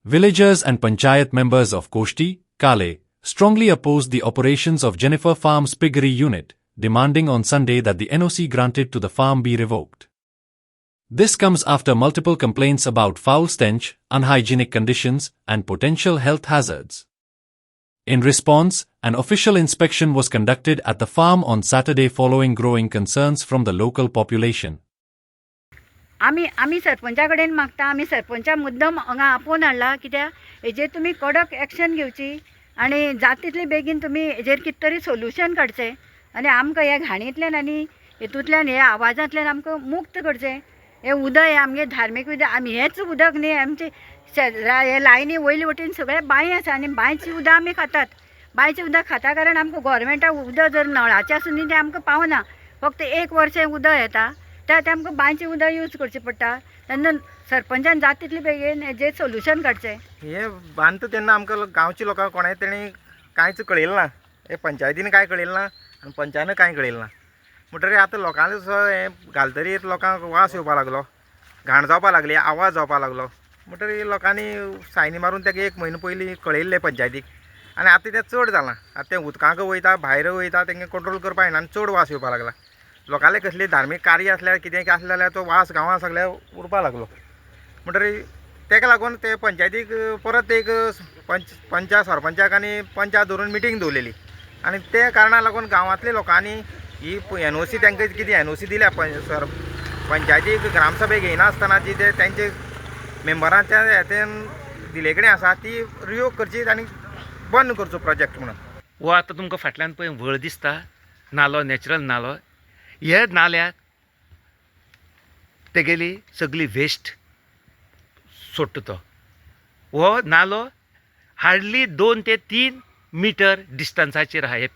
Villagers and panchayat members of Koshti, Kale, strongly opposed the operations of Jennifer Farms piggery unit, demanding on Sunday that the NOC granted to the farm be revoked. This comes after multiple complaints about foul stench, unhygienic conditions, and potential health hazards. In response, an official inspection was conducted at the farm on Saturday following growing concerns from the local population. आम्ही सरपंचा कडेन मागता, आम्ही सरपंचा मुद्दम हांगा आपोवन हाडला कित्याक हेजेर तुमी कडक एक्शन घेवची आनी जाता तितले बेगीन तुमी हेजेर कितें तरी सोल्युशन काडचें आनी आमकां ह्या घाणींतल्यान आनी हेतूंतल्यान ह्या आवाजांतल्यान आमकां मुक्त करचें. हे उदक हे आमगे धार्मीक उदक, आमी हेच उदक न्ही आमचे हे लायनी वयले वटेन सगळे बांय आसा आनी बांयचें उदक आमी खातात. बांयचें उदक खाता कारण आमकां गोवोरमेंटाक उदक जर नळाचें आसून न्ही तें आमकां पावना, फक्त 1 वर्स उदक येता त्यात आमकां बांयचें उदक यूज करचें पडटा. तेन्ना सरपंचान जाता तितले बेगीन हेजेर सोल्युशन काडचें. हे बांदता तेन्ना आमकां गांवच्या लोकांक कोणाय तेणी कांयच कळयलें ना. हे पंचायतीन कांय कळयलें ना आनी पंचायतीन कांय कळयलें ना. म्हणटकीर आतां लोकांले हे घालतरीर लोकांक वास येवपाक लागलो, घाण जावपाक लागली, आवाज जावपाक लागलो. म्हणटकीर लोकांनी सायनी मारून तेका 1 म्हयनो पयलीं कळयल्लें पंचायतीक आनी आतां तें चड जालां. आतां तें उदकांक वयता, भायर वयता, तेंगे कंट्रोल करपाक येना आनी चड वास येवपाक लागला. लोकांले कसली धार्मीक कार्य आसल्यार कितें आसलें जाल्यार तो वास गांवां सगळ्या उरपाक लागलो. म्हणटकीर तेका लागून ते पंचायतीक परत एक सरपंचाक आनी पंचाक धरून मिटींग दवरलेली आनी ते कारणाक लागून गांवांतल्या लोकांनी ही NOC तांकां कितें NOC दिल्या पंचायतीक ग्रामसभेक येयनासतना जी ते तेंचे मेंबरांच्या हातून दिले कडेन आसा ती रिवोक करची आनी बंद करचो प्रोजेक्ट म्हणून. वो आतां तुमकां फाटल्यान पळय व्हळ दिसता, नालो, नॅचरल नालो. हे नाल्याक तेगेली सगळी वेस्ट सोडटा तो. हो नालो हार्डली 2 ते 3 मिटर डिस्टन्साचेर आहा हे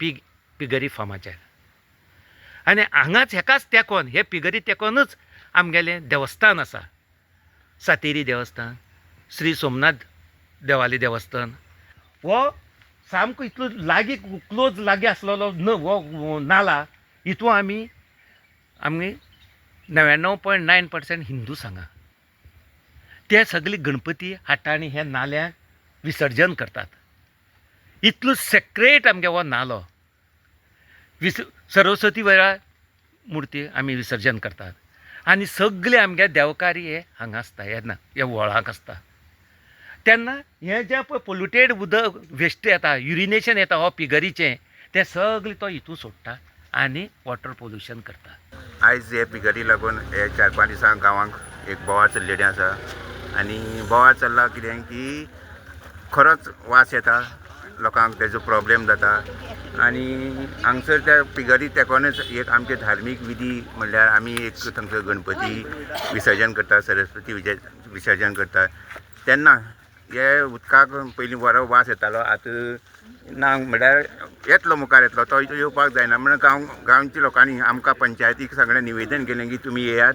पिगरी फार्माचेर. आनी हांगाच हेकाच तेकोन, हे पिगरी तेकोनूच आमगेलें देवस्थान आसा. सातेरी देवस्थान, श्री सोमनाथ देवाली देवस्थान. हो सामको इतलो लागीं क्लोज लागीं आसलेलो हो नाला. हितून आमी 99.9% हिंदूच हांगा. ते सगळे गणपती हाडटा आनी हे नाल्याक विसर्जन करतात. इतलो सेक्रेट आमगे हो नालो. सरस्वती वेळार मुर्ती आमी विसर्जन करतात आनी सगळे आमगे देवकारी हे हांगा आसता, हे व्हळाक आसता. तेन्ना हे जे पळय पोल्युटेड उदक वेस्ट येता, युरिनेशन येता हो पिगरीचें, तें सगळें तो हितून सोडटा आनी वॉटर पोल्युशन करता. आयज हे पिगरी लागून हे 4-5 दिसांक गांवांक एक बोवाळ चल्लेलें आसा आनी बोवाळ चल्ला कितें की खरोच वास येता, लोकांक तेजो प्रॉब्लेम जाता आनी हांगसर त्या पिगरी तेकोनूच एक आमचे धार्मीक विधी म्हणल्यार आमी एक थंगसर गणपती विसर्जन करता, सरस्वती विसर्जन करता. तेन्ना हे उदकाक पयलीं बरो वास येतालो, आतां ना म्हणल्यार येतलो मुखार येतलो, तो येवपाक जायना. म्हणून गांवच्या लोकांनी आमकां पंचायतीक सगळें निवेदन केलें की तुमी येयात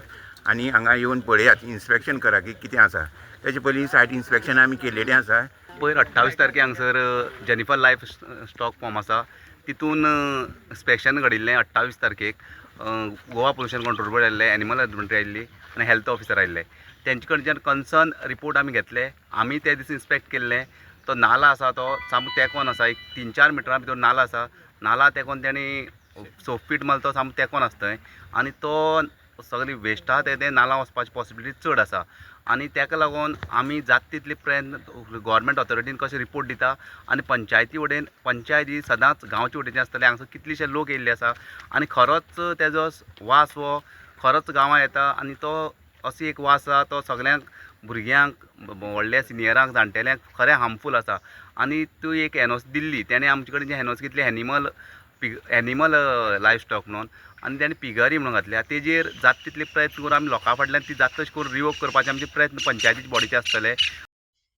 आनी हांगा येवन पळयात, इन्स्पेक्शन करा की कितें आसा. तेजे पयलीं सायट इन्स्पेक्शन आमी केलेलें आसा. पयर 28 तारखेक हांगसर जेनिफर लायफ स्टॉक फॉर्म आसा तितून इन्स्पेक्शन घडिल्लें. 28 तारखेक गोवा पोल्युशन कंट्रोल बोर्ड आयिल्लें, एनिमल हजबंड्री आयिल्ली आनी हेल्थ ऑफिसर आयिल्ले. तेंचे कडच्यान कन्सर्न रिपोर्ट आमी घेतले. आमी ते दीस इन्स्पेक्ट केल्लें. तो नाला आसा तो सामको तेकोन आसा, एक 3-4 मिटरां भितर नाला आसा. नाला तेकोन तेणी 6 फीट मारला, तो सामको तेकोन आसा थंय आनी तो सगळी वेस्ट आहा ते नाला वचपाची पॉसिबिलिटी चड आसा. आनी तेका लागून आमी जाता तितले प्रयत्न गव्हर्मेंट ऑथॉरिटीन कशें रिपोर्ट दिता आनी पंचायती वटेन, पंचायत ही सदांच गांवचे वटेनची आसतले. हांगसर कितलेशे लोक येयल्ले आसा आनी खरोच तेजो वास हो खरोच गांवां येता आनी तो असो एक वास आसा तो सगळ्यांक भुरग्यांक, व्हडल्या सिनियरांक, जाणटेल्यांक खरें हार्मफूल आसा. आनी ती एक NOC दिल्ली, तेणें आमचे कडेन जे NOC घेतली एनिमल लायफ स्टॉक म्हणून, आनी तेणें पिगरी म्हणून घातल्या. तेजेर जाता तितले प्रयत्न करून आमी लोकां फाटल्यान ती जाता तशें करून रिवोक करपाचे आमचे प्रयत्न पंचायतीचे बॉडीचे आसतले.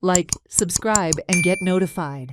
Like, subscribe and get notified.